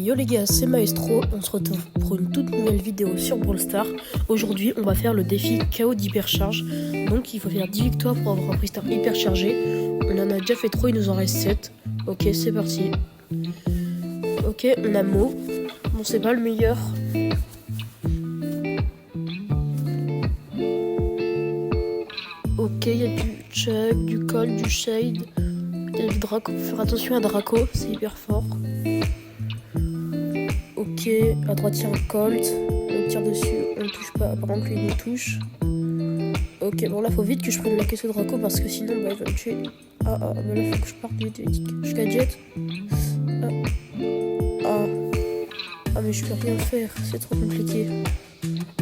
Yo les gars, c'est Maestro, on se retrouve pour une toute nouvelle vidéo sur Brawl Stars. Aujourd'hui, on va faire le défi KO d'hypercharge. Donc il faut faire 10 victoires pour avoir un freestar hyper chargé. On en a déjà fait 3, il nous en reste 7. Ok, c'est parti. Ok, on a Mo. Bon, c'est pas le meilleur. Ok, il y a du Chuck, du Colt, du Shade. Il y a du Draco, faut faire attention à Draco, c'est hyper fort. Ok, à droite il y a un Colt, on tire dessus, on ne touche pas, par contre lui il nous touche. Ok, bon là faut vite que je prenne la caisse au Draco parce que sinon bah, il va me tuer. Mais là faut que je parte vite, je gadget. Mais je peux rien faire, c'est trop compliqué.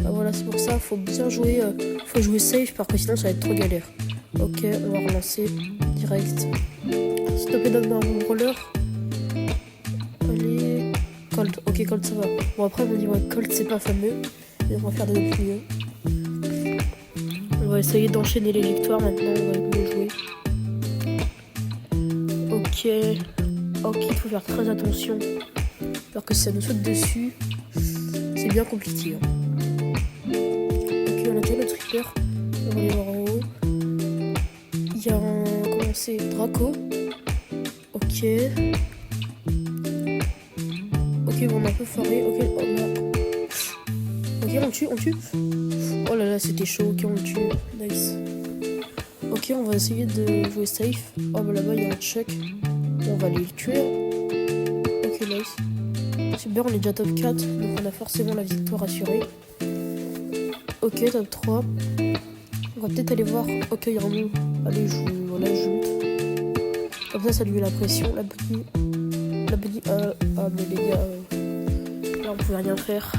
Voilà, c'est pour ça, faut bien jouer, faut jouer safe parce que sinon ça va être trop galère. Ok, on va relancer direct. S'il te plaît, donne-moi un bon brawler. Allez. Colt, ok, Colt, ça va. Bon, après, on dit ouais, Colt, c'est pas fameux. Mais on va faire de notre mieux. On va essayer d'enchaîner les victoires maintenant. On va mieux jouer. Ok. Ok, il faut faire très attention. Alors que si ça nous saute dessus, c'est bien compliqué. Ok, on a déjà notre Reaper. On va aller voir en haut. Il y a un. Comment c'est Draco. Ok. Ok, bon, on a un peu foiré. Ok, ok, on tue. Oh là là, c'était chaud. Ok, on le tue. Nice. Ok, on va essayer de jouer safe. Oh, bah là-bas, il y a un Chuck. On va aller le tuer. Ok, nice. Super, on est déjà top 4. Donc, on a forcément la victoire assurée. Ok, top 3. On va peut-être aller voir. Ok, il y a un mot. Allez, je lutte. Comme ça lui met la pression. La bunny. Mais les gars. Là, on pouvait rien faire.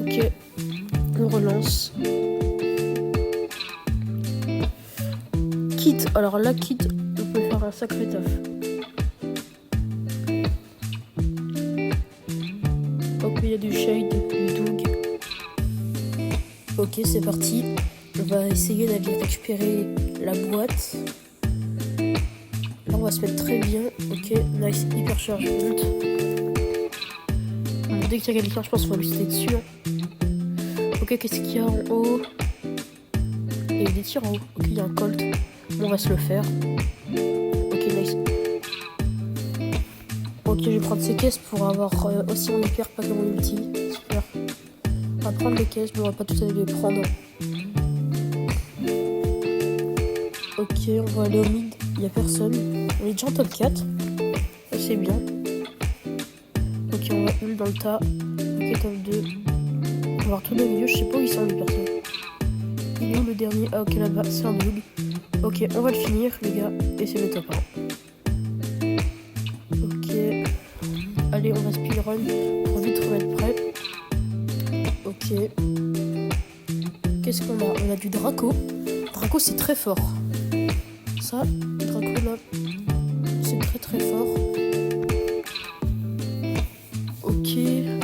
Ok. On relance. Kit. Alors là, Kit, on peut faire un sacré taf. Ok, il y a du Shade, du Doug. Ok, c'est parti. On va essayer d'aller récupérer la boîte. Là, on va se mettre très bien. Ok, nice, hyper charge. Dès qu'il y a quelqu'un, je pense qu'il faut lui sauter dessus. Ok, qu'est-ce qu'il y a en haut? Il y a des tirs en haut. Ok, il y a un Colt. Bon, on va se le faire. Ok, nice. Ok, je vais prendre ces caisses pour avoir aussi mon hyper, pas que mon ulti. Super. On va prendre les caisses, mais on va pas tous aller les prendre. Ok, on va aller au mid. Il n'y a personne. On est déjà en top 4. C'est bien. Ok, on va une dans le tas. Ok, top 2. On va retourner au milieu. Je sais pas où ils sont les personnes. Il est où le dernier? Ah, ok, là-bas, c'est un bug. Ok, on va le finir, les gars. Et c'est le top 1. Ok. Allez, on va speedrun pour vite remettre prêt. Ok. Qu'est-ce qu'on a? On a du Draco. Draco, c'est très fort. Ça, Draco là, c'est très très fort. Ok, il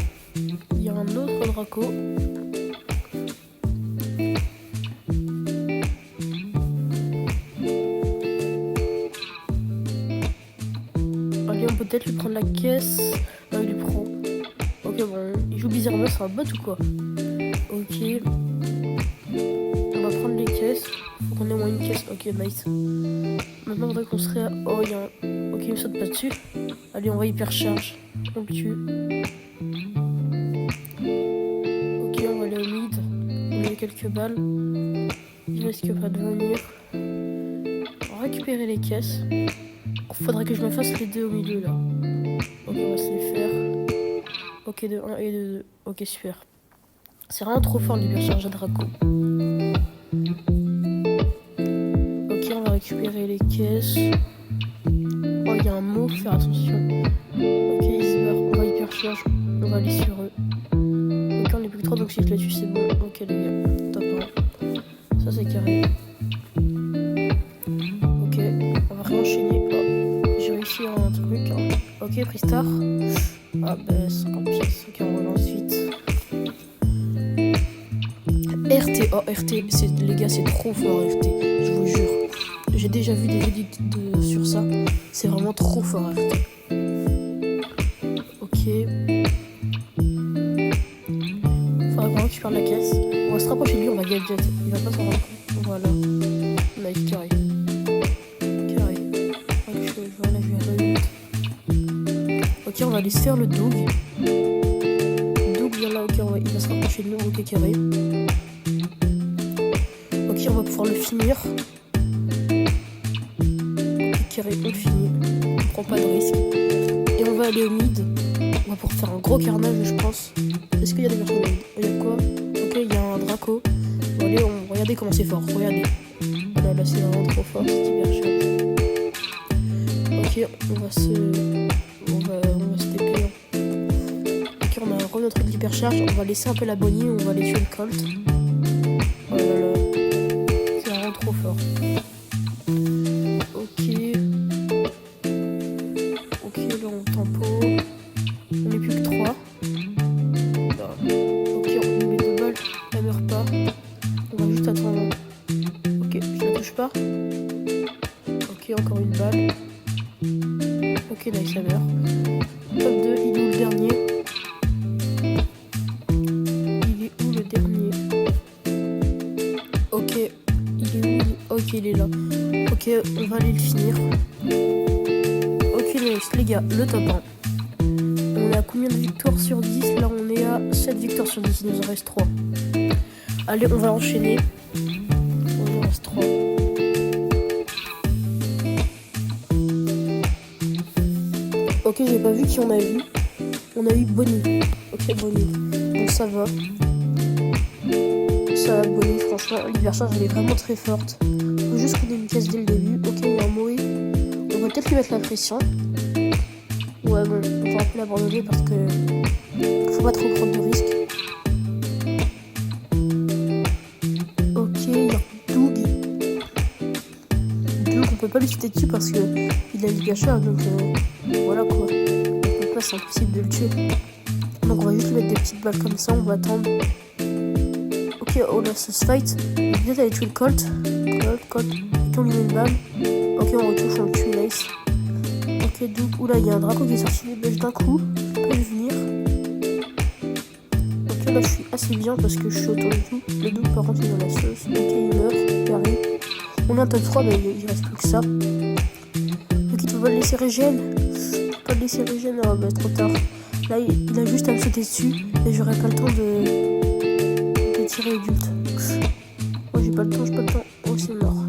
y a un autre Draco. Allez, on peut peut-être lui prendre la caisse. Non, il lui prend. Ok, bon, il joue bizarrement, c'est un bot ou quoi? Ok. On va prendre les caisses. Faut qu'on ait au moins une caisse. Ok, nice. Maintenant, on voudrait qu'on serait à... Oh, il y a un... Ok, il me saute pas dessus. Allez, on va hyper charge. On le tue. Ok, on va aller au mid. On a quelques balles. Il risque pas de venir. On va récupérer les caisses. Faudrait que je me fasse les deux au milieu, là. Ok, on va se les faire. Ok, de 1 et de 2. Ok, super. C'est vraiment trop fort l'hyper charge à Draco. Récupérer les caisses. Oh, il y a un mot, faut faire attention. Ok, ils se meurent. On va hyper charge. On va aller sur eux. Ok, on est plus que 3, donc si je les tue, c'est bon. Ok, les gars, top 1. Ça, c'est carré. Ok, on va réenchaîner. Oh, j'ai réussi un truc. Hein. Ok, freestar. Ah, ben, 50 pièces. Ok, on relance vite. RT. Oh, RT. Les gars, c'est trop fort, RT. Je vous jure. J'ai déjà vu des vidéos sur ça. C'est vraiment trop fort, RT. récupère la caisse. On va se rapprocher de lui, on va gadget. Il va pas s'en rendre compte. Voilà. Nice, carré. Carré. Ok, voilà, je vais aller. Ok, on va laisser faire le Doug. Doug vient là, ok, il va se rapprocher de nous, ok, carré. Ok, on va pouvoir le finir. Ok, carré, on le finit. On prend pas de risque. Et on va aller au mid. On va pouvoir faire un gros carnage, je pense. Est-ce qu'il y a des personnes au mid? Il y a quoi? Ok, il y a un Draco. Bon, allez, regardez comment c'est fort, regardez. Voilà, là c'est vraiment trop fort, c'est hyper cher. Ok, on va se TP. Ok, on a re notre hypercharge. On va laisser un peu la Bonnie, on va aller tuer le Colt. Oh là là, c'est vraiment trop fort. Ok, là on tempo. On est plus que 3. Ok, on lui met 2 balles. Elle meurt pas. On va juste attendre. Ok, je la touche pas. Ok, encore une balle. Ok, nice, elle meurt. Top 2, il est où le dernier? Il est où le dernier? Ok, il est où? Ok, il est là. Ok, on va aller le finir. Ok, nice, les gars, le top 1. On est à combien de victoires sur 10? Là, on est à 7 victoires sur 10. Il nous en reste 3. Allez, on va enchaîner. Il nous en reste 3. Ok, j'ai pas vu qui on a vu. On a eu Bonnie. Ok, Bonnie. Bon, ça va. Ça va, Bonnie, franchement. L'hypercharge, elle est vraiment très forte. Faut juste qu'on ait une caisse dès le début. Ok, il y a un Moé. On va peut-être lui mettre la pression. Ouais, bon, on va un peu l'abandonner parce que faut pas trop prendre de risques. Ok, il y a Doug. Doug, on peut pas lui sauter dessus parce que il a l'hypercharge, donc voilà quoi. Donc là, c'est impossible de le tuer. Donc on va juste lui mettre des petites balles comme ça, on va attendre. Ok, oh là, ça se fight. On va peut-être aller tuer le Colt. Colt. Ok, on lui met une balle. Ok, on retouche, on le tue, nice. Ok, Doug. Oula, il y a un Draco qui est sorti des bêches d'un coup. Je peux le venir. Ok, là, je suis assez bien parce que je suis auto et tout. Le Doug, par contre, il est dans la sauce. Ok, il meurt. Il arrive. On est en top 3, mais il reste plus que ça. Ok, tu peux pas le laisser régène. Pas le laisser régène. Oh, bah, trop tard. Là, il a juste à me sauter dessus. Et j'aurai pas le temps de tirer adulte. Oh, j'ai pas le temps. Oh, c'est mort.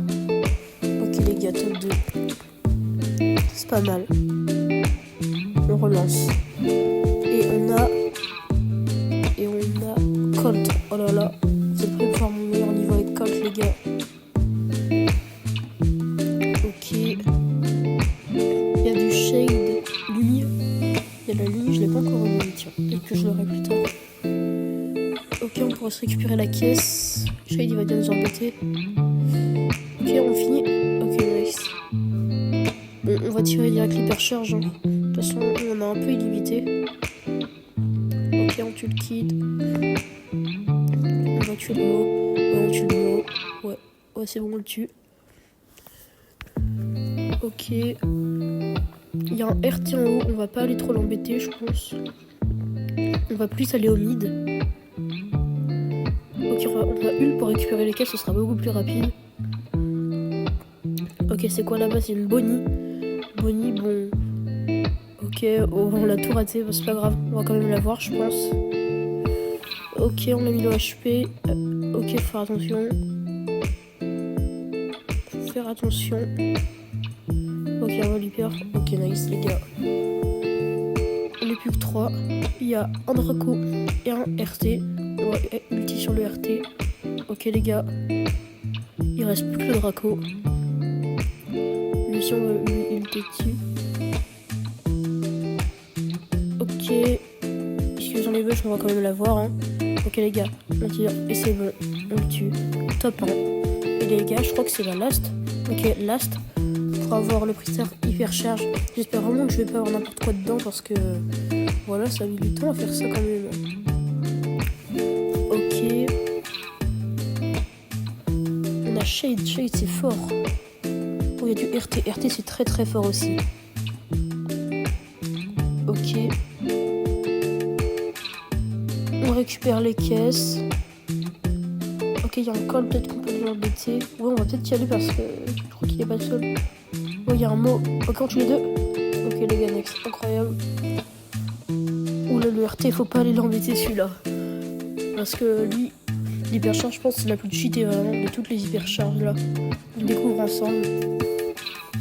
Ok, les gars, top 2. C'est pas mal. On relance. Et on a Colt. Oh là là. Vous êtes prêts pour faire mon meilleur niveau avec Colt, les gars. Ok. Il y a du shade. Lumi. Il y a la Lumi, je l'ai pas encore remis. Tiens, peut-être que je l'aurai plus tard. Ok, on pourra se récupérer la caisse. Shade, il va bien nous embêter. Ok, on finit. Ok, nice. Bon, on va tirer direct l'hypercharge. Hein. De toute façon, on a un peu illimité. Ok, on tue le kid. On va tuer le mot. Ouais, on tue le mot. Ouais, c'est bon, on le tue. Ok. Il y a un RT en haut. On va pas aller trop l'embêter, je pense. On va plus aller au mid. Ok, on va ult pour récupérer les caisses. Ce sera beaucoup plus rapide. Ok, c'est quoi là-bas? C'est une Bonnie. Bonnie, bon. Ok, oh, on l'a tout raté, c'est pas grave, on va quand même la voir, je pense. Ok, on a mis le HP. Ok, faut faire attention. Ok, on va lui perdre. Ok, nice, les gars. On est plus que 3. Il y a un Draco et un RT. On va ulti sur le RT. Ok, les gars. Il reste plus que le Draco. Lui, si on va lui ulti dessus. Ok. Puisque j'en ai bush, on va quand même la voir. Hein. Ok, les gars. On tire. Et c'est bon. On le tue. Top 1. Et les gars, je crois que c'est la last. Ok, last. Pour avoir le Priester hyper charge. J'espère vraiment que je vais pas avoir n'importe quoi dedans parce que voilà, ça a mis du temps à faire ça quand même. Ok. On a Shade. Shade, c'est fort. Oh, il y a du RT. RT, c'est très très fort aussi. Ok. On récupère les caisses. Ok, il y a un col, peut-être qu'on peut l'embêter. Ouais, on va peut-être y aller parce que je crois qu'il est pas seul. Oh, il y a un mot. Ok, on tue les deux. Ok, les gars, next. Incroyable. Oula, le RT, faut pas aller l'embêter celui-là. Parce que lui, l'hypercharge, je pense, c'est la plus cheatée vraiment de toutes les hypercharges là. On découvre ensemble.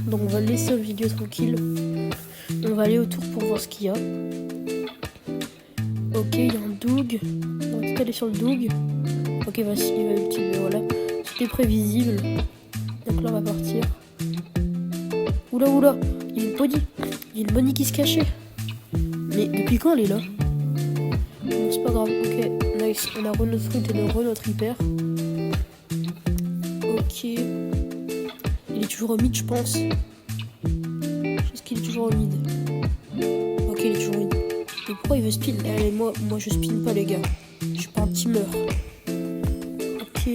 Donc on va laisser la vidéo tranquille. On va aller autour pour voir ce qu'il y a. Ok, il y a un Doug. On va peut-être aller sur le Doug. Ok, vas-y, il va ulti, mais voilà. C'était prévisible. Donc là, on va partir. Oula, oula, il y a une Bonnie. Il y a une Bonnie qui se cachait. Mais depuis quand elle est là? Bon, c'est pas grave. Ok, nice. On a notre fruit et notre hyper. Ok. Il est toujours au mid, je pense. Est-ce qu'il est toujours au mid? Ok, il est toujours au mid. Mais pourquoi il veut spin? Allez, moi je spin pas, les gars. Je suis pas un teamer. Ok.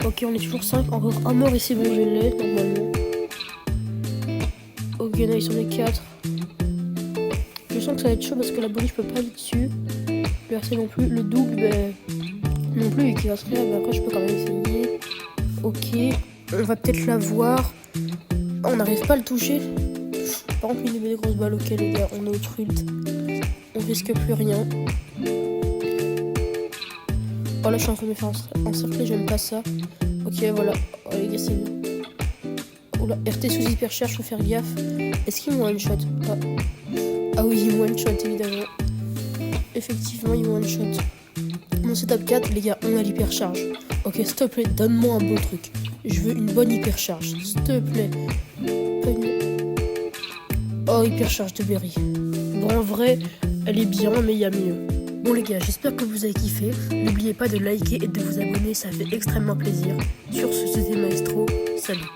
Ok, on est toujours 5. Encore un mort et c'est bon, je l'ai, normalement. Ok, nice, on est 4. Je sens que ça va être chaud parce que la Bonnie, je peux pas aller dessus. Le RC non plus. Le double, ben, non plus, et qui va se faire. Mais après, je peux quand même essayer. Ok. On va peut-être la voir. Oh, on n'arrive pas à le toucher. Par contre, il nous met des grosses balles. Ok, les gars, on a notre ult. On risque plus rien. Oh là, je suis en train de me faire encercler, j'aime pas ça. Ok, voilà. Oh, les gars, c'est bien. Oh là, RT sous hyper cher, faut faire gaffe. Est-ce qu'il me one shot? Ah oui, il me one shot, évidemment. Effectivement, il me one shot. Bon, c'est top 4, les gars, on a l'hypercharge. Ok, s'il te plaît, donne-moi un bon truc. Je veux une bonne hypercharge, s'il te plaît. Oh, hypercharge de Berry. Bon, en vrai, elle est bien, mais il y a mieux. Bon les gars, j'espère que vous avez kiffé. N'oubliez pas de liker et de vous abonner, ça fait extrêmement plaisir. Sur ce, c'était Maestro. Salut.